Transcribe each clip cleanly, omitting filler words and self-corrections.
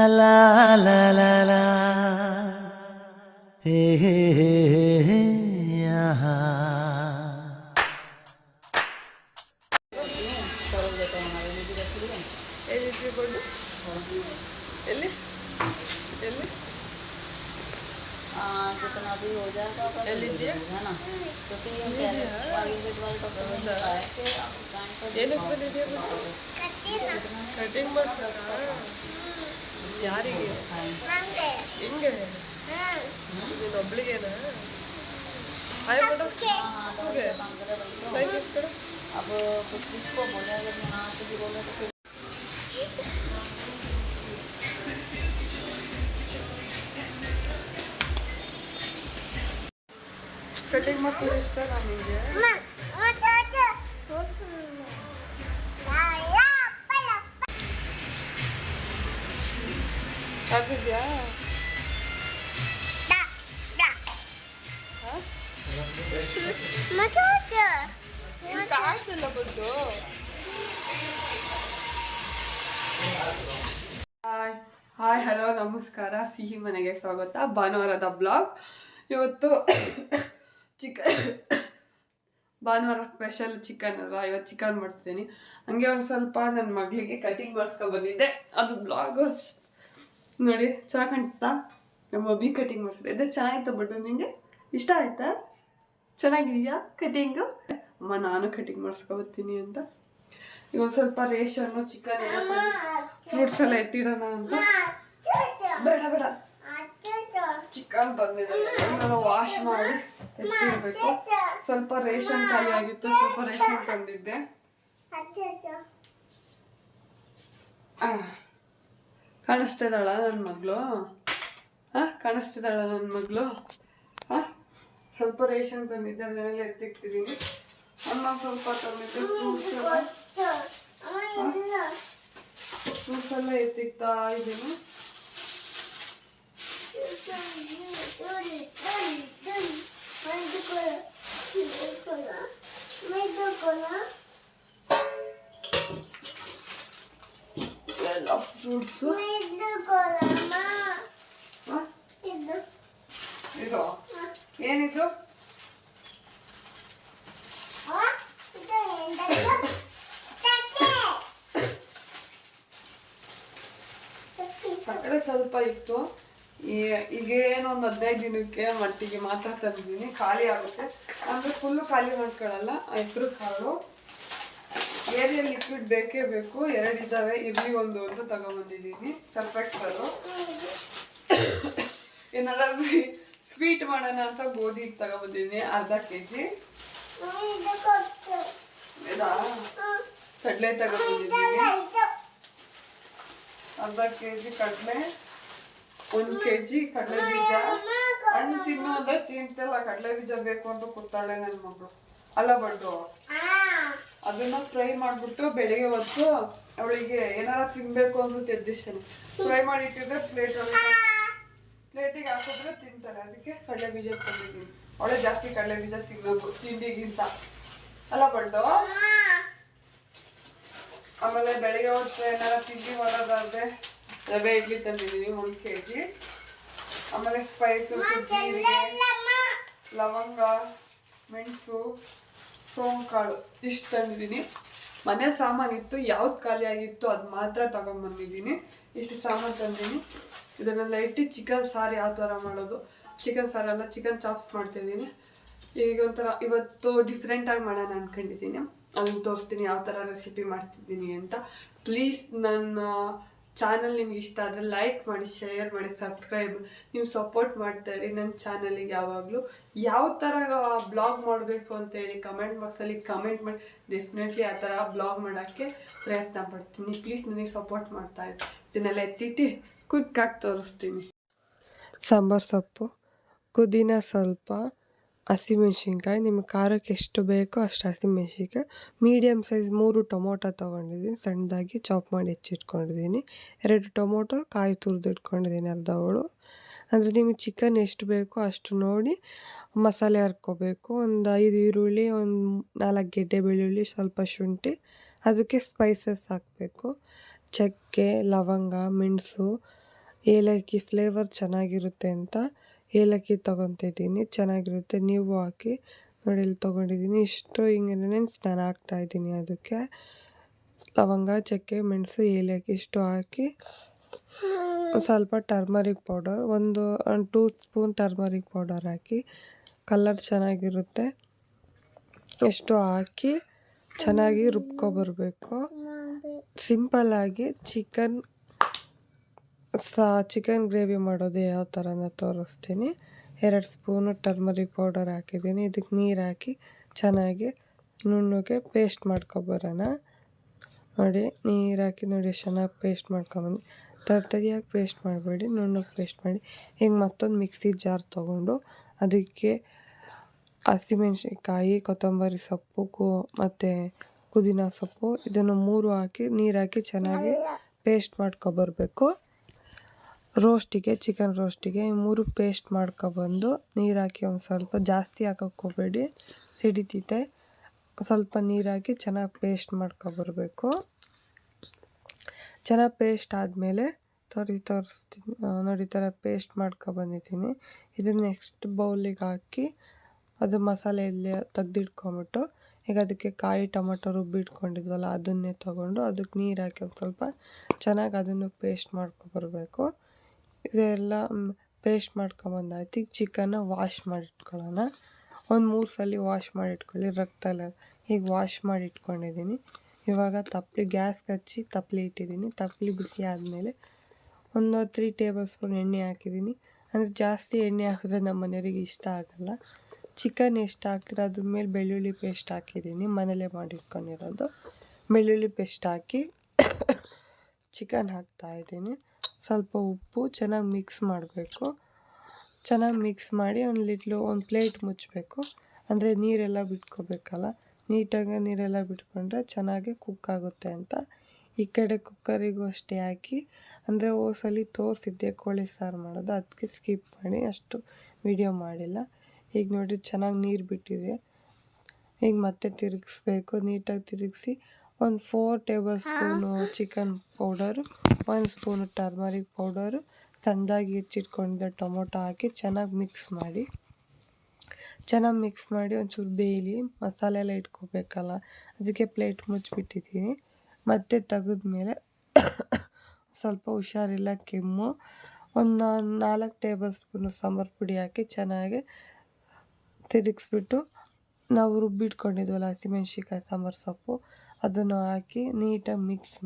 la la la la hey hey hey hey aha जितना भी हो जाएगा है ना, क्योंकि ये प्राइवेट वाले डॉक्टर ने कहा है कि ಕಟಿಂಗ್ ಮಾಡ್ಸಕ್ಕ ಯಾರಿಗೆ ಹಿಂಗೆ ನೀನು ಒಬ್ಳಿಗೇನಾ hi madam okay thank you ಕಡೆ अब किसको बोले, अगर यहाँ से भी बोले तो फिर ಕಟಿಂಗ್ ಮಾಡ್ಕೊಂಡು ಇಷ್ಟ ನಿಮಗೆ ಆಗಿದ್ಯಾ ಕಾಯ್ತಿಲ್ಲ ಬಂದು ಹಾಯ್ ಹಲೋ ನಮಸ್ಕಾರ, ಸಿಹಿ ಮನೆಗೆ ಸ್ವಾಗತ. ಭಾನುವಾರದ ಬ್ಲಾಗ್. ಇವತ್ತು ಭಾನುವಾರ ಸ್ಪೆಷಲ್ ಚಿಕನ್ ಅಲ್ವಾ, ಇವತ್ತು ಚಿಕನ್ ಮಾಡ್ತೀನಿ. ಹಂಗೆ ಒಂದು ಸ್ವಲ್ಪ ನನ್ನ ಮಗಳಿಗೆ ಕಟಿಂಗ್ ಮಾಡಿಸ್ಕೊಂಡು ಬಂದಿದ್ದೆ, ಅದು ಬ್ಲಾಗು ನೋಡಿ. ಚೆನ್ನಾಗಿ ಕಾಣ್ತಾ? ನಮ್ಮ ಮಬ್ಬಿ ಕಟಿಂಗ್ ಮಾಡ್ತಿದ್ದೆ. ಚೆನ್ನಾಗಿತ್ತು. ಬಟ್ ನಿಮಗೆ ಇಷ್ಟ ಆಯ್ತಾ? ಚೆನ್ನಾಗಿದೆಯಾ ಕಟಿಂಗು? ಅಮ್ಮ ನಾನು ಕಟಿಂಗ್ ಮಾಡಿಸ್ಕೊಬತ್ತೀನಿ ಅಂತ. ಈಗ ಒಂದು ಸ್ವಲ್ಪ ರೇಷನ್ನು ಚಿಕನ್ ಎಲ್ಲ ಫ್ರೂಟ್ಸ್ ಎಲ್ಲ ಎತ್ತಿಡೋಣ ಅಂತ. ಬೇಡ ಬೇಡ, ಚಿಕನ್ ಬಂದಿದೆ, ವಾಶ್ ಮಾಡಿ ಎತ್ತಿಡಬೇಕು. ಸ್ವಲ್ಪ ರೇಷನ್ ಖಾಲಿ ಆಗಿತ್ತು, ಸ್ವಲ್ಪ ರೇಷನ್ ತಂದಿದ್ದೆ. ಕಾಣಿಸ್ತಿದ್ದಾಳ ನನ್ನ ಮಗಳು? ಕಾಣಿಸ್ತಿದ್ದಾಳ ನನ್ನ ಮಗಳು? ಸ್ವಲ್ಪ ರೇಷನ್ ತಂದಿದ್ದೆ, ಅದನ್ನೆಲ್ಲ ಎತ್ತಿಕ್ತಿದ್ದೀನಿ. ಅಮ್ಮ ಸ್ವಲ್ಪ ತಂದಿದ್ದೆ, ಫ್ರೂಟ್ಸ್ ಎಲ್ಲ ಎತ್ತಿಕ್ತಾ ಇದ್ದೀನಿ. ಎಲ್ಲ ಫ್ರೂಟ್ಸು ಇದು ಏನಿದು? ಸಕ್ಕರೆ ಸ್ವಲ್ಪ ಇತ್ತು. ಈಗೇನು ಒಂದು 15 ದಿನಕ್ಕೆ ಮಟ್ಟಿಗೆ ಮಾತ್ರ ತಂದಿದ್ದೀನಿ. ಖಾಲಿ ಆಗುತ್ತೆ ಅಂದರೆ ಫುಲ್ಲು ಖಾಲಿ ಮಾಡ್ಕೊಳ್ಳಲ್ಲ. ಹೆಸರು ಕಾಳು ಏರಿಯಲ್ ಲಿಕ್ವಿಡ್ ಬೇಕೇ ಬೇಕು. 2 ಇದ್ದಾವೆ, ಇರಲಿ ಒಂದು ಅಂತ ತಗೊಂಬಂದಿದ್ದೀನಿ. ಸರ್ಫೆಕ್ಸರು ಏನಾರ ಸ್ವೀಟ್ ಮಾಡೋಣ ಅಂತ ಗೋಧಿ ತಗೊಂಬಂದಿದ್ದೀನಿ, ಅರ್ಧ kg. ಕಡಲೆ ತಗೊಂಬಂದಿದ್ದೀನಿ, ಅರ್ಧ kg ಕಡಲೆ, 1 kg ಕಡಲೆ ಬೀಜ. ಹಣ್ಣು ತಿನ್ನೋದ್ರೆ ತಿಂತಲ್ಲ, ಕಡಲೆ ಬೀಜ ಬೇಕು ಅಂತ ಕೂತಾಳೆ ನನ್ನ ಮಗಳು. ಅಲ್ಲ ಬಡ್ಡು, ಅದನ್ನ ಫ್ರೈ ಮಾಡಿಬಿಟ್ಟು ಬೆಳಿಗ್ಗೆ ಹೊತ್ತು ಅವಳಿಗೆ ಏನಾರ ತಿನ್ಬೇಕು ಅಂತ ತೆದ್ದಿಸ್ತಾನೆ. ಫ್ರೈ ಮಾಡಿ ಇಟ್ಟಿದ್ರೆ ಪ್ಲೇಟಿಗೆ ಹಾಕಿದ್ರೆ ತಿಂತಾರೆ. ಅದಕ್ಕೆ ಕಡಲೆ ಬೀಜ ತಂದಿದ್ದೀನಿ. ಅವಳೇ ಜಾಸ್ತಿ ಕಡಲೆ ಬೀಜ ತಿನ್ನೋದು ತಿಂಡಿಗಿಂತ, ಅಲ್ಲ ಬಡ್ಡು? ಆಮೇಲೆ ಬೆಳಿಗ್ಗೆ ಹೊತ್ತು ಏನಾರ ತಿಂಡಿ ಮಾಡೋದಾದ್ರೆ ರವೆ ಇಡ್ಲಿ ತಂದಿದ್ದೀನಿ, 1 kg. ಆಮೇಲೆ ಸ್ಪೈಸು, ಜೀರಿಗೆ, ಲವಂಗ, ಮೆಣಸು, ಸೋಂಕಾಳು ಇಷ್ಟು ತಂದಿದ್ದೀನಿ. ಮನೆ ಸಾಮಾನು ಇತ್ತು, ಯಾವ್ದು ಖಾಲಿ ಆಗಿತ್ತು ಅದು ಮಾತ್ರ ತಗೊಂಡ್ಬಂದಿದ್ದೀನಿ. ಇಷ್ಟು ಸಾಮಾನು ತಂದಿದ್ದೀನಿ. ಇದನ್ನೆಲ್ಲ ಇಟ್ಟು ಚಿಕನ್ ಸಾರು ಯಾವ ಥರ ಮಾಡೋದು, ಚಿಕನ್ ಸಾರೆಲ್ಲ ಚಿಕನ್ ಚಾಪ್ಸ್ ಮಾಡ್ತಿದ್ದೀನಿ. ಈಗ ಒಂಥರ ಇವತ್ತು ಡಿಫ್ರೆಂಟಾಗಿ ಮಾಡೋಣ ಅಂದ್ಕೊಂಡಿದ್ದೀನಿ. ಅದನ್ನು ತೋರಿಸ್ತೀನಿ ಯಾವ ಥರ ರೆಸಿಪಿ ಮಾಡ್ತಿದ್ದೀನಿ ಅಂತ. ಪ್ಲೀಸ್ ನನ್ನ ಚಾನಲ್ ನಿಮ್ಗೆ ಇಷ್ಟ ಆದರೆ ಲೈಕ್ ಮಾಡಿ, ಶೇರ್ ಮಾಡಿ, ಸಬ್ಸ್ಕ್ರೈಬ್. ನೀವು ಸಪೋರ್ಟ್ ಮಾಡ್ತಾಯಿರಿ ನನ್ನ ಚಾನಲಿಗೆ. ಯಾವಾಗಲೂ ಯಾವ ಥರ ಬ್ಲಾಗ್ ಮಾಡಬೇಕು ಅಂತೇಳಿ ಕಮೆಂಟ್ ಬಾಕ್ಸಲ್ಲಿ ಕಮೆಂಟ್ ಮಾಡಿ. ಡೆಫಿನೆಟ್ಲಿ ಆ ಥರ ಬ್ಲಾಗ್ ಮಾಡೋಕ್ಕೆ ಪ್ರಯತ್ನ ಪಡ್ತೀನಿ. ಪ್ಲೀಸ್ ನನಗೆ ಸಪೋರ್ಟ್ ಮಾಡ್ತಾಯಿರಿ. ಇದನ್ನೆಲ್ಲ ಎತ್ತಿಟ್ಟು ಕ್ವಿಕ್ಕಾಗಿ ತೋರಿಸ್ತೀನಿ. ಸಾಂಬಾರು ಸೊಪ್ಪು, ಪುದೀನ ಸ್ವಲ್ಪ, ಹಸಿಮೆಣ್ಸಿನ್ಕಾಯಿ, ನಿಮಗೆ ಖಾರಕ್ಕೆ ಎಷ್ಟು ಬೇಕೋ ಅಷ್ಟು ಹಸಿಮೆಣ್ಸಿನ್ಕಾಯಿ, ಮೀಡಿಯಮ್ ಸೈಜ್ 3 ಟೊಮೊಟೊ ತೊಗೊಂಡಿದ್ದೀನಿ, ಸಣ್ಣದಾಗಿ ಚಾಪ್ ಮಾಡಿ ಹೆಚ್ಚಿಟ್ಕೊಂಡಿದ್ದೀನಿ. 2 ಟೊಮೊಟೊ ಕಾಯಿ ತುರಿದು ಇಟ್ಕೊಂಡಿದ್ದೀನಿ, ಅರ್ಧ ಹೋಳು. ಅಂದರೆ ನಿಮಗೆ ಚಿಕನ್ ಎಷ್ಟು ಬೇಕೋ ಅಷ್ಟು ನೋಡಿ ಮಸಾಲೆ ಹರ್ಕೋಬೇಕು. ಒಂದು 5 ಈರುಳ್ಳಿ, ಒಂದು 4 ಗೆಡ್ಡೆ ಬೆಳ್ಳುಳ್ಳಿ, ಸ್ವಲ್ಪ ಶುಂಠಿ. ಅದಕ್ಕೆ ಸ್ಪೈಸಸ್ ಹಾಕಬೇಕು. ಚಕ್ಕೆ, ಲವಂಗ, ಮೆಣಸು, ಏಲಕ್ಕಿ ಫ್ಲೇವರ್ ಚೆನ್ನಾಗಿರುತ್ತೆ ಅಂತ ಏಲಕ್ಕಿ ತೊಗೊತಿದ್ದೀನಿ, ಚೆನ್ನಾಗಿರುತ್ತೆ. ನೀವು ಹಾಕಿ ನೋಡಿ. ಇಲ್ಲಿ ತೊಗೊಂಡಿದ್ದೀನಿ ಇಷ್ಟು ಇಂಗ್ರೀಡಿಯೆಂಟ್ಸ್ ನಾನು ಹಾಕ್ತಾಯಿದ್ದೀನಿ. ಅದಕ್ಕೆ ಲವಂಗ, ಚಕ್ಕೆ, ಮೆಣಸು, ಏಲಕ್ಕಿ ಇಷ್ಟು ಹಾಕಿ ಸ್ವಲ್ಪ ಟರ್ಮರಿಕ್ ಪೌಡರ್, ಒಂದು 2 ಸ್ಪೂನ್ ಟರ್ಮರಿಕ್ ಪೌಡರ್ ಹಾಕಿ ಕಲರ್ ಚೆನ್ನಾಗಿರುತ್ತೆ. ಎಷ್ಟು ಹಾಕಿ ಚೆನ್ನಾಗಿ ರುಬ್ಕೊಬರ್ಬೇಕು. ಸಿಂಪಲ್ಲಾಗಿ ಚಿಕನ್ ಗ್ರೇವಿ ಮಾಡೋದು ಯಾವ ಥರನ ತೋರಿಸ್ತೀನಿ. 2 ಸ್ಪೂನು ಟರ್ಮರಿಕ್ ಪೌಡರ್ ಹಾಕಿದ್ದೀನಿ. ಇದಕ್ಕೆ ನೀರು ಹಾಕಿ ಚೆನ್ನಾಗಿ ನುಣ್ಣಗೆ ಪೇಸ್ಟ್ ಮಾಡ್ಕೊಬರೋಣ. ನೋಡಿ, ನೀರು ಹಾಕಿ ನೋಡಿ ಎಷ್ಟು ಚೆನ್ನಾಗಿ ಪೇಸ್ಟ್ ಮಾಡ್ಕೊಂಬಂದು. ತರಿಯಾಗಿ ಪೇಸ್ಟ್ ಮಾಡಬೇಡಿ, ನುಣ್ಣಗೆ ಪೇಸ್ಟ್ ಮಾಡಿ. ಈಗ ಮತ್ತೊಂದು ಮಿಕ್ಸಿ ಜಾರ್ ತೊಗೊಂಡು ಅದಕ್ಕೆ ಹಸಿಮೆಣ್ಸಿನ್ಕಾಯಿ, ಕೊತ್ತಂಬರಿ ಸೊಪ್ಪು ಮತ್ತು ಪುದೀನ ಸೊಪ್ಪು ಇದನ್ನು 3 ಹಾಕಿ ನೀರು ಹಾಕಿ ಚೆನ್ನಾಗಿ ಪೇಸ್ಟ್ ಮಾಡ್ಕೊಬರ್ಬೇಕು. ಚಿಕನ್ ರೋಸ್ಟಿಗೆ 3 ಪೇಸ್ಟ್ ಮಾಡ್ಕೊಬಂದು ನೀರು ಹಾಕಿ ಒಂದು ಸ್ವಲ್ಪ ಜಾಸ್ತಿ ಹಾಕೋಕ್ಕೆ ಹೋಗಬೇಡಿ, ಸಿಡಿತೈತೆ. ಸ್ವಲ್ಪ ನೀರು ಹಾಕಿ ಚೆನ್ನಾಗಿ ಪೇಸ್ಟ್ ಮಾಡ್ಕೊಬರ್ಬೇಕು. ಚೆನ್ನಾಗಿ ಪೇಸ್ಟ್ ಆದಮೇಲೆ ತೋರಿಸ್ತೀನಿ ನೋಡಿ. ಈ ಥರ ಪೇಸ್ಟ್ ಮಾಡ್ಕೊಬಂದಿದ್ದೀನಿ. ಇದನ್ನು ನೆಕ್ಸ್ಟ್ ಬೌಲಿಗೆ ಹಾಕಿ ಅದು ಮಸಾಲೆ ಇಲ್ಲಿ ತೆಗ್ದಿಟ್ಕೊಂಬಿಟ್ಟು ಈಗ ಅದಕ್ಕೆ ಕಾಯಿ ಟೊಮಟೊ ರುಬ್ಬಿಟ್ಕೊಂಡಿದ್ವಲ್ಲ ಅದನ್ನೇ ತೊಗೊಂಡು ಅದಕ್ಕೆ ನೀರು ಹಾಕಿ ಒಂದು ಸ್ವಲ್ಪ ಚೆನ್ನಾಗಿ ಅದನ್ನು ಪೇಸ್ಟ್ ಮಾಡ್ಕೊಬರ್ಬೇಕು. ಇದೆಲ್ಲ ಪೇಸ್ಟ್ ಮಾಡ್ಕೊಬಂದಾಯ್ತು. ಈಗ ಚಿಕನ್ನ ವಾಶ್ ಮಾಡಿಟ್ಕೊಳ್ಳೋಣ. ಒಂದು 3 ಸಲ ವಾಶ್ ಮಾಡಿಟ್ಕೊಳ್ಳಿ, ರಕ್ತ ಎಲ್ಲ. ಈಗ ವಾಶ್ ಮಾಡಿ ಇಟ್ಕೊಂಡಿದ್ದೀನಿ. ಇವಾಗ ಗ್ಯಾಸ್ಗೆ ಹಚ್ಚಿ ತಪ್ಪಲಿ ಇಟ್ಟಿದ್ದೀನಿ. ತಪ್ಪಲಿ ಬಿಸಿ ಆದಮೇಲೆ ಒಂದು 3 ಟೇಬಲ್ ಸ್ಪೂನ್ ಎಣ್ಣೆ ಹಾಕಿದ್ದೀನಿ. ಅಂದರೆ ಜಾಸ್ತಿ ಎಣ್ಣೆ ಹಾಕಿದ್ರೆ ನಮ್ಮ ಮನೆಯವರಿಗೆ ಇಷ್ಟ ಆಗೋಲ್ಲ. ಚಿಕನ್ ಎಷ್ಟು ಹಾಕ್ತೀರ ಅದ್ರ ಮೇಲೆ ಬೆಳ್ಳುಳ್ಳಿ ಪೇಸ್ಟ್ ಹಾಕಿದ್ದೀನಿ, ಮನೇಲೇ ಮಾಡಿಟ್ಕೊಂಡಿರೋದು. ಬೆಳ್ಳುಳ್ಳಿ ಪೇಸ್ಟ್ ಹಾಕಿ ಚಿಕನ್ ಹಾಕ್ತಾಯಿದ್ದೀನಿ. ಸ್ವಲ್ಪ ಉಪ್ಪು ಚೆನ್ನಾಗಿ ಮಿಕ್ಸ್ ಮಾಡಬೇಕು. ಚೆನ್ನಾಗಿ ಮಿಕ್ಸ್ ಮಾಡಿ ಒಂದು ಪ್ಲೇಟ್ ಮುಚ್ಚಬೇಕು. ಅಂದರೆ ನೀರೆಲ್ಲ ಬಿಟ್ಕೋಬೇಕಲ್ಲ, ನೀಟಾಗಿ ನೀರೆಲ್ಲ ಬಿಟ್ಕೊಂಡ್ರೆ ಚೆನ್ನಾಗಿ ಕುಕ್ ಆಗುತ್ತೆ ಅಂತ. ಈ ಕಡೆ ಕುಕ್ಕರಿಗೂ ಅಷ್ಟೇ ಹಾಕಿ, ಅಂದರೆ ಓಸಲಿ ತೋರಿಸಿದ್ದೆ ಕೋಳಿ ಸಾರು ಮಾಡೋದು, ಅದಕ್ಕೆ ಸ್ಕಿಪ್ ಮಾಡಿ ಅಷ್ಟು ವಿಡಿಯೋ ಮಾಡಿಲ್ಲ. ಈಗ ನೋಡಿ ಚೆನ್ನಾಗಿ ನೀರು ಬಿಟ್ಟಿದೆ. ಈಗ ಮತ್ತೆ ತಿರುಗಿಸ್ಬೇಕು. ನೀಟಾಗಿ ತಿರುಗಿಸಿ ಒಂದು 4 table spoon chicken powder, 1 spoon turmeric powder, ಸಣ್ಣದಾಗಿ ಹೆಚ್ಚಿಟ್ಕೊಂಡಿದ್ದ ಟೊಮೊಟೊ ಹಾಕಿ ಚೆನ್ನಾಗಿ ಮಿಕ್ಸ್ ಮಾಡಿ ಒಂಚೂರು ಬೇಯಲಿ. ಮಸಾಲೆ ಎಲ್ಲ ಇಟ್ಕೋಬೇಕಲ್ಲ, ಅದಕ್ಕೆ ಪ್ಲೇಟ್ ಮುಚ್ಚಿಬಿಟ್ಟಿದ್ದೀನಿ. ಮತ್ತೆ ತೆಗೆದ್ಮೇಲೆ ಸ್ವಲ್ಪ ಹುಷಾರಿಲ್ಲ, ಕೆಮ್ಮು, ಒಂದು 4 ಟೇಬಲ್ ಸ್ಪೂನು ಸಾಂಬಾರು ಪುಡಿ ಹಾಕಿ ಚೆನ್ನಾಗಿ ತಿರುಗಿಸ್ಬಿಟ್ಟು ನಾವು ರುಬ್ಬಿಟ್ಕೊಂಡಿದ್ವಲ್ಲ ಹಸಿಮೆಣ್ಸಿನ್ಕಾಯಿ, ಸಾಂಬಾರು ಸೊಪ್ಪು ಅದನ್ನು ಹಾಕಿ ನೀಟಾಗಿ ಮಿಕ್ಸ್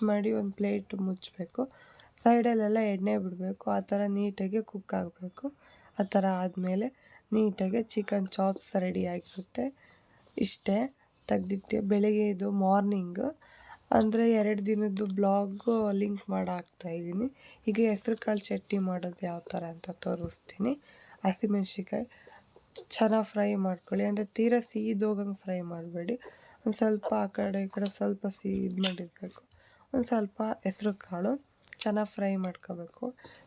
ಮಾಡಿ ಒಂದು ಪ್ಲೇಟ್ ಮುಚ್ಚಬೇಕು. ಸೈಡಲ್ಲೆಲ್ಲ ಎಣ್ಣೆ ಬಿಡಬೇಕು. ಆ ಥರ ನೀಟಾಗಿ ಕುಕ್ ಆಗಬೇಕು. ಆ ಥರ ಆದಮೇಲೆ ನೀಟಾಗಿ ಚಿಕನ್ ಚಾಪ್ಸ್ ರೆಡಿಯಾಗಿರುತ್ತೆ. ಇಷ್ಟೇ, ತೆಗ್ದಿಟ್ಟು ಬೆಳಗ್ಗೆ ಇದು ಮಾರ್ನಿಂಗು ಅಂದರೆ 2 ದಿನದ್ದು ಬ್ಲಾಗು ಲಿಂಕ್ ಮಾಡಿ ಹಾಕ್ತಾಯಿದ್ದೀನಿ. ಈಗ ಹೆಸ್ರು ಕಾಳು ಚಟ್ನಿ ಮಾಡೋದು ಯಾವ ಥರ ಅಂತ ತೋರಿಸ್ತೀನಿ. ಹಸಿಮೆಣ್ಸಿನ್ಕಾಯಿ ಚೆನ್ನಾಗಿ ಫ್ರೈ ಮಾಡ್ಕೊಳ್ಳಿ, ಅಂದರೆ ತೀರಾ ಸೀದೋಗಂಗೆ ಫ್ರೈ ಮಾಡಬೇಡಿ. ಒಂದು ಸ್ವಲ್ಪ ಆ ಕಡೆ ಈ ಕಡೆ ಸ್ವಲ್ಪ ಇದು ಮಾಡಿರಬೇಕು. ಒಂದು ಸ್ವಲ್ಪ ಹೆಸ್ರು ಕಾಳು ಚೆನ್ನಾಗಿ ಫ್ರೈ ಮಾಡ್ಕೋಬೇಕು.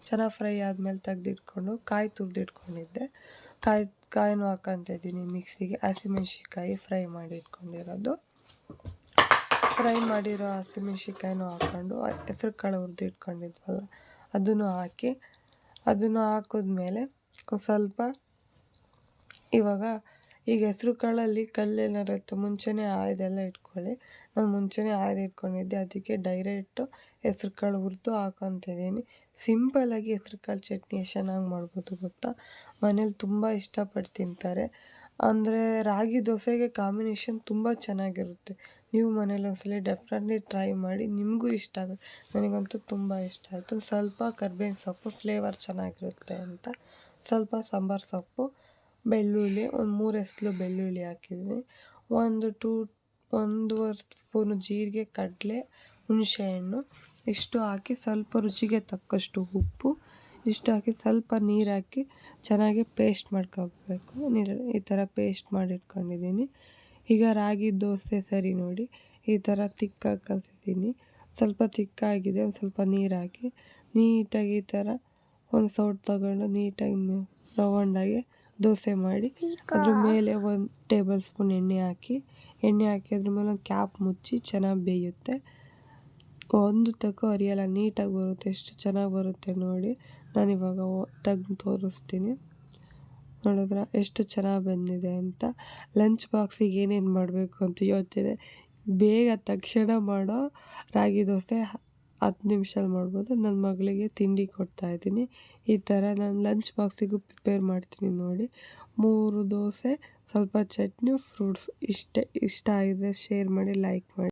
ಚೆನ್ನಾಗಿ ಫ್ರೈ ಆದಮೇಲೆ ತೆಗ್ದಿಟ್ಕೊಂಡು ಕಾಯಿ ತುರಿದಿಟ್ಕೊಂಡಿದ್ದೆ, ಕಾಯಿನೂ ಹಾಕ್ಕೊತಿದ್ದೀನಿ ಮಿಕ್ಸಿಗೆ. ಹಸಿಮೆಣ್ಸಿನ್ಕಾಯಿ ಫ್ರೈ ಮಾಡಿ ಇಟ್ಕೊಂಡಿರೋದು, ಫ್ರೈ ಮಾಡಿರೋ ಹಸಿಮೆಣ್ಸಿನ್ಕಾಯಿನೂ ಹಾಕ್ಕೊಂಡು ಹೆಸ್ರು ಕಾಳು ಹುರಿದಿಟ್ಕೊಂಡಿದ್ವಲ್ಲ ಅದನ್ನು ಹಾಕಿ, ಅದನ್ನು ಹಾಕಿದ್ಮೇಲೆ ಒಂದು ಸ್ವಲ್ಪ ಈಗ ಹೆಸ್ರು ಕಾಳಲ್ಲಿ ಕಲ್ಲೇನಾರು ಇರುತ್ತೆ, ಮುಂಚೆನೇ ಆಯ್ದೆಲ್ಲ ಇಟ್ಕೊಳ್ಳಿ. ನಾನು ಮುಂಚೆನೇ ಆಯ್ದು ಇಟ್ಕೊಂಡಿದ್ದೆ, ಅದಕ್ಕೆ ಡೈರೆಕ್ಟು ಹೆಸ್ರು ಕಾಳು ಹುರಿದು ಹಾಕ್ಕೊತಿದ್ದೀನಿ. ಸಿಂಪಲ್ಲಾಗಿ ಹೆಸ್ರು ಕಾಳು ಚಟ್ನಿ ಎಷ್ಟು ಚೆನ್ನಾಗಿ ಮಾಡ್ಬೋದು ಗೊತ್ತಾ. ಮನೇಲಿ ತುಂಬ ಇಷ್ಟಪಟ್ಟು ತಿಂತಾರೆ. ಅಂದರೆ ರಾಗಿ ದೋಸೆಗೆ ಕಾಂಬಿನೇಷನ್ ತುಂಬ ಚೆನ್ನಾಗಿರುತ್ತೆ. ನೀವು ಮನೇಲಿ ಒಂದ್ಸಲ ಡೆಫಿನೆಟ್ಲಿ ಟ್ರೈ ಮಾಡಿ, ನಿಮಗೂ ಇಷ್ಟ ಆಗುತ್ತೆ. ನನಗಂತೂ ತುಂಬ ಇಷ್ಟ ಆಯಿತು. ಸ್ವಲ್ಪ ಕರ್ಬೇವಿನ ಸೊಪ್ಪು ಫ್ಲೇವರ್ ಚೆನ್ನಾಗಿರುತ್ತೆ ಅಂತ, ಸ್ವಲ್ಪ ಸಾಂಬಾರು ಸೊಪ್ಪು, ಬೆಳ್ಳುಳ್ಳಿ, ಒಂದು 3 ಎಸಳು ಬೆಳ್ಳುಳ್ಳಿ ಹಾಕಿದ್ದೀನಿ. 1-1.5 ಸ್ಪೂನು ಜೀರಿಗೆ, ಕಡಲೆ, ಹುಣಸೆಹಣ್ಣು ಇಷ್ಟು ಹಾಕಿ ಸ್ವಲ್ಪ ರುಚಿಗೆ ತಕ್ಕಷ್ಟು ಉಪ್ಪು ಇಷ್ಟು ಹಾಕಿ ಸ್ವಲ್ಪ ನೀರು ಹಾಕಿ ಚೆನ್ನಾಗಿ ಪೇಸ್ಟ್ ಮಾಡ್ಕೊಬೇಕು. ಈ ಥರ ಪೇಸ್ಟ್ ಮಾಡಿಟ್ಕೊಂಡಿದ್ದೀನಿ. ಈಗ ರಾಗಿ ದೋಸೆ ಸರಿ ನೋಡಿ, ಈ ಥರ ತಿಕ್ಕಾಗಿ ಕಲಿಸಿದ್ದೀನಿ. ಸ್ವಲ್ಪ ತಿಕ್ಕಾಗಿದೆ, ಒಂದು ಸ್ವಲ್ಪ ನೀರು ಹಾಕಿ ನೀಟಾಗಿ ಈ ಥರ ಒಂದು ಸೌಟ್ ತಗೊಂಡು ನೀಟಾಗಿ ರೌಂಡಾಗಿ ದೋಸೆ ಮಾಡಿ ಅದ್ರ ಮೇಲೆ 1 ಟೇಬಲ್ ಸ್ಪೂನ್ ಎಣ್ಣೆ ಹಾಕಿ ಅದ್ರ ಮೇಲೆ ಒಂದು ಕ್ಯಾಪ್ ಮುಚ್ಚಿ ಚೆನ್ನಾಗಿ ಬೇಯುತ್ತೆ. ಒಂದು ತಗೋ ಅರಿಯಲ್ಲ, ನೀಟಾಗಿ ಬರುತ್ತೆ. ಎಷ್ಟು ಚೆನ್ನಾಗಿ ಬರುತ್ತೆ ನೋಡಿ. ನಾನಿವಾಗ ತೆಗ್ದು ತೋರಿಸ್ತೀನಿ. ನೋಡಿದ್ರೆ ಎಷ್ಟು ಚೆನ್ನಾಗಿ ಬಂದಿದೆ ಅಂತ. ಲಂಚ್ ಬಾಕ್ಸಿಗೆ ಏನೇನು ಮಾಡಬೇಕು ಅಂತ ಯೋಚಿಸಿದೆ. ಬೇಗ ತಕ್ಷಣ ಮಾಡೋ ರಾಗಿ ದೋಸೆ 10 ನಿಮಿಷದಲ್ಲಿ ಮಾಡ್ಬೋದು. ನನ್ನ ಮಗಳಿಗೆ ತಿಂಡಿ ಕೊಡ್ತಾಯಿದ್ದೀನಿ. ಈ ಥರ ನಾನು ಲಂಚ್ ಬಾಕ್ಸಿಗೂ ಪ್ರಿಪೇರ್ ಮಾಡ್ತೀನಿ ನೋಡಿ. 3 ದೋಸೆ, ಸ್ವಲ್ಪ ಚಟ್ನಿ, ಫ್ರೂಟ್ಸ್ ಇಷ್ಟೇ. ಇಷ್ಟ ಆಗಿದ್ರೆ ಶೇರ್ ಮಾಡಿ, ಲೈಕ್ ಮಾಡಿ.